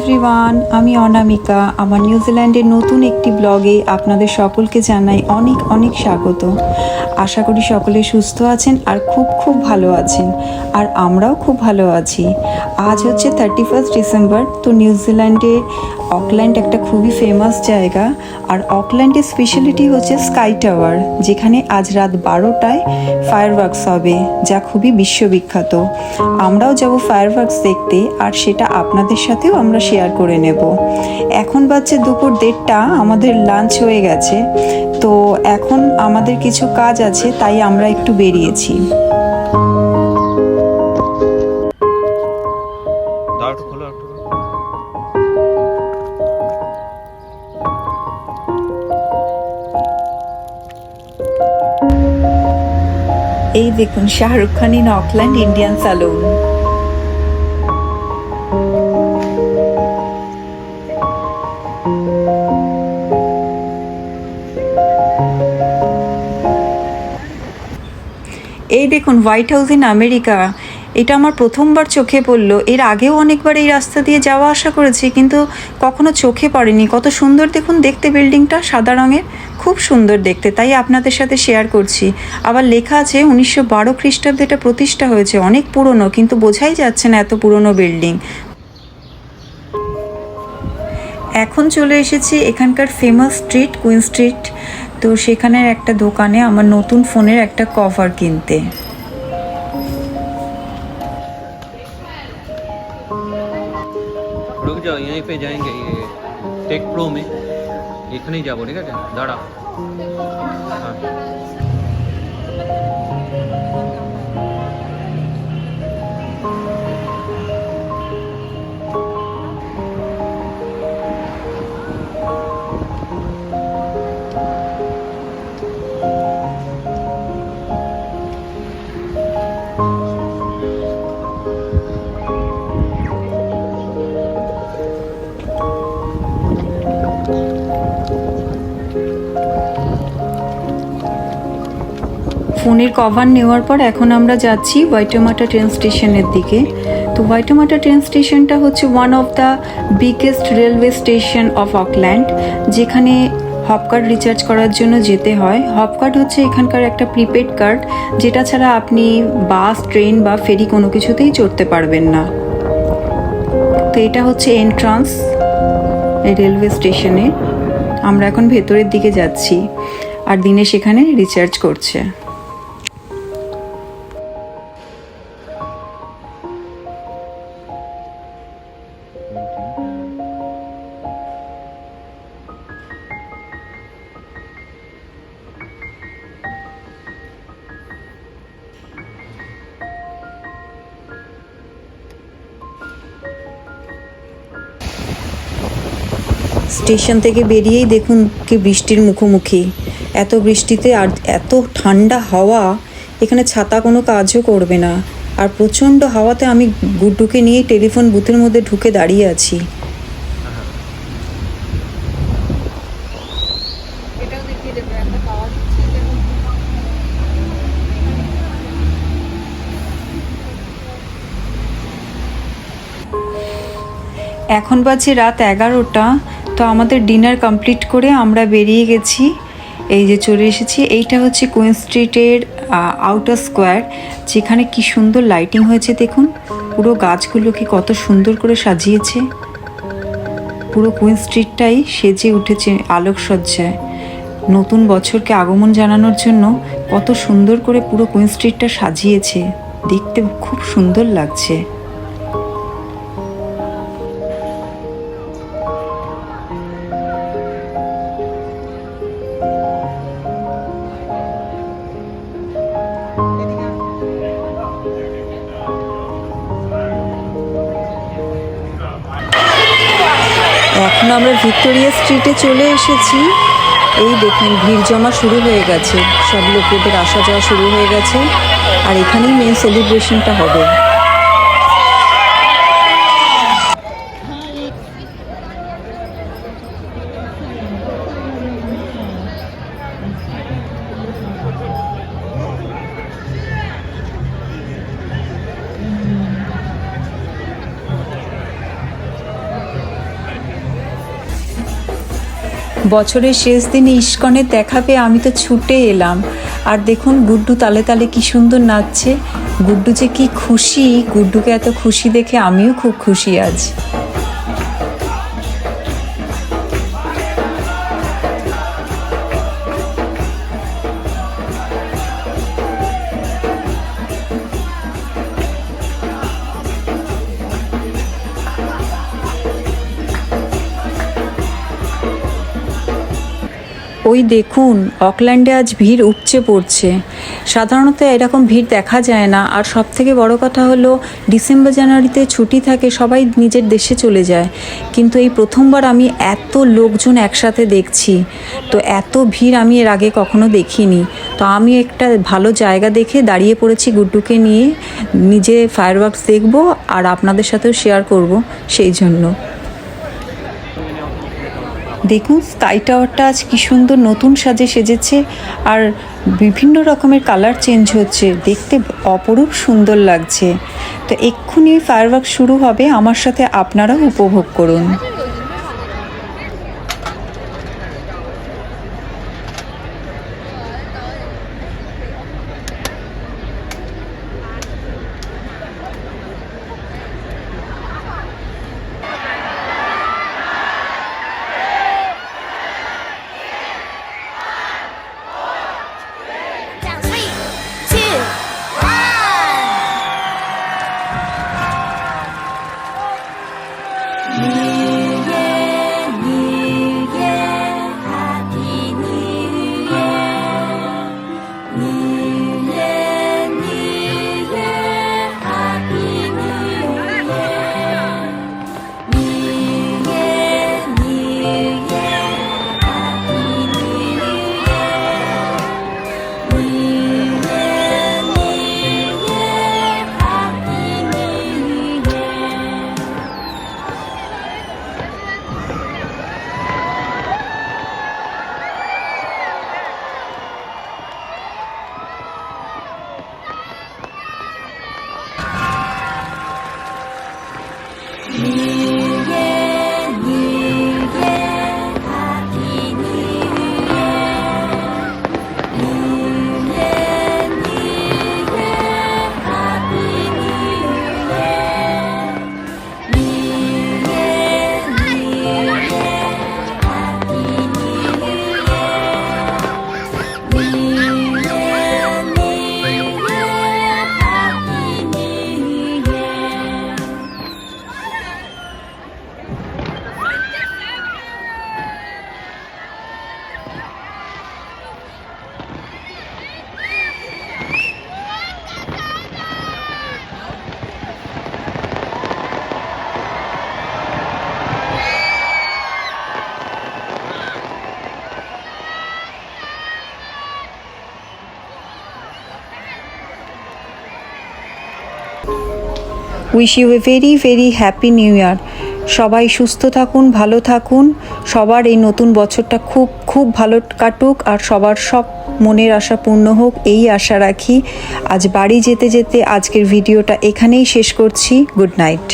Everyone, আমি অনামিকা। আমার নিউজিল্যান্ডের নতুন একটি ব্লগে আপনাদের সকলকে জানাই অনেক অনেক স্বাগত। আশা করি সকলে সুস্থ আছেন আর খুব খুব ভালো আছেন, আর আমরাও খুব ভালো আছি। আজ হচ্ছে 31 ডিসেম্বর। তো নিউজিল্যান্ডে অকল্যান্ড একটা খুবই ফেমাস জায়গা, আর অকল্যান্ডের স্পেশালিটি হচ্ছে স্কাই টাওয়ার, যেখানে আজ রাত 12টায় ফায়ারওয়ার্কস হবে, যা খুবই বিশ্ববিখ্যাত। আমরাও যাব ফায়ারওয়ার্কস দেখতে, আর সেটা আপনাদের সাথেও আমরা শেয়ার করে নেব। এখন বাজছে দুপুর 1:30, আমাদের লাঞ্চ হয়ে গেছে। তো এখন আমাদের কিছু কাজ আছে, তাই আমরা একটু বেরিয়েছি। এই দেখুন, Shahrukh Khan in Auckland Indian salon. এই দেখুন, হোয়াইট হাউস ইন আমেরিকা। এটা আমার প্রথমবার চোখে পড়লো। এর আগেও অনেকবার এই রাস্তা দিয়ে যাওয়া আসা করেছি, কিন্তু কখনো চোখে পড়েনি। কত সুন্দর দেখুন দেখতে, বিল্ডিংটা সাদা রঙের, খুব সুন্দর দেখতে, তাই আপনাদের সাথে শেয়ার করছি। আবার লেখা আছে 1912 খ্রিস্টাব্দে এটা প্রতিষ্ঠা হয়েছে। অনেক পুরনো, কিন্তু বোঝাই যাচ্ছে না এত পুরনো বিল্ডিং। এখন চলে এসেছি এখানকার ফেমাস স্ট্রিট, কুইন স্ট্রিট। তো সেখানের একটা দোকানে আমার নতুন ফোনের একটা কভার কিনতে। रुक जाओ, यहीं पे जाएंगे, ये टेक प्रो में এখানে যাব, ঠিক আছে? দাঁড়া। ফোনের কভার নেওয়ার পর এখন আমরা যাচ্ছি ওয়াইটেমাটা ট্রেন স্টেশনের দিকে। তো ওয়াইটেমাটা ট্রেন স্টেশনটা হচ্ছে one of the biggest railway station of Auckland, যেখানে হপ কার্ড রিচার্জ করার জন্য যেতে হয়। হপ কার্ড হচ্ছে এখানকার একটা প্রিপেড কার্ড, যেটা ছাড়া আপনি বাস, ট্রেন বা ফেরি কোনো কিছুতেই চড়তে পারবেন না। তো এটা হচ্ছে এন্ট্রান্স এই রেলওয়ে স্টেশনে। আমরা এখন ভেতরের দিকে যাচ্ছি, আর দিনে সেখানে রিচার্জ করছে। স্টেশন থেকে বেরিয়েই দেখুন কি বৃষ্টির মুখোমুখি। এত বৃষ্টিতে আর এত ঠান্ডা হাওয়া, এখানে ছাতা কোনো কাজও করবে না। আর প্রচণ্ড হাওয়াতে আমি গুড্ডুকে নিয়ে টেলিফোন বুথের মধ্যে ঢুকে দাঁড়িয়ে আছি। এখন বাজে রাত 11টা। তো আমাদের ডিনার কমপ্লিট করে আমরা বেরিয়ে গেছি। এই যে চলে এসেছি, এইটা হচ্ছে কুইন স্ট্রিটের আউটার স্কোয়ার, যেখানে কি সুন্দর লাইটিং হয়েছে দেখুন। পুরো গাছগুলোকে কত সুন্দর করে সাজিয়েছে। পুরো কুইন স্ট্রিটটাই সেজে উঠেছে আলোকসজ্জায়। নতুন বছরকে আগমন জানানোর জন্য কত সুন্দর করে পুরো কুইন স্ট্রিটটা সাজিয়েছে, দেখতে খুব সুন্দর লাগছে। এখন আমরা ভিক্টোরিয়া স্ট্রিটে চলে এসেছি। এই দেখুন, ভিড় জমা শুরু হয়ে গেছে, সব লোকেদের আসা যাওয়া শুরু হয়ে গেছে, আর এখানেই মেন সেলিব্রেশনটা হবে। বছরের শেষ দিনে ইস্কনের দেখা পেয়ে আমি তো ছুটে এলাম। আর দেখুন গুড্ডু তালে তালে কি সুন্দর নাচছে। গুড্ডু যে কি খুশি, গুড্ডুকে এত খুশি দেখে আমিও খুব খুশি আজ। ওই দেখুন অকল্যান্ডে আজ ভিড় উপচে পড়ছে। সাধারণত এরকম ভিড় দেখা যায় না। আর সব থেকে বড় কথা হলো ডিসেম্বর জানুয়ারিতে ছুটি থাকে, সবাই নিজের দেশে চলে যায়। কিন্তু এই প্রথমবার আমি এত লোকজন একসাথে দেখছি। তো এত ভিড় আমি এর আগে কখনো দেখিনি। তো আমি একটা ভালো জায়গা দেখে দাঁড়িয়ে পড়েছি গুড্ডুকে নিয়ে, নিজে ফায়ারওয়ার্কস দেখব আর আপনাদের সাথেও শেয়ার করব সেই জন্য। দেখুন স্কাই টাওয়ারটা আজ কি সুন্দর নতুন সাজে সেজেছে আর বিভিন্ন রকমের কালার চেঞ্জ হচ্ছে, দেখতে অপরূপ সুন্দর লাগছে। তো এক্ষুনি ফায়ারওয়ার্ক শুরু হবে, আমার সাথে আপনারাও উপভোগ করুন। Wish you a very very happy new year. সবাই সুস্থ থাকুন, ভালো থাকুন, সবার এই নতুন বছরটা খুব খুব ভালো কাটুক আর সবার সব মনের আশা পূর্ণ হোক, এই আশা রাখি। আজ বাড়ি যেতে যেতে আজকের ভিডিওটা এখানেই শেষ করছি। Good night.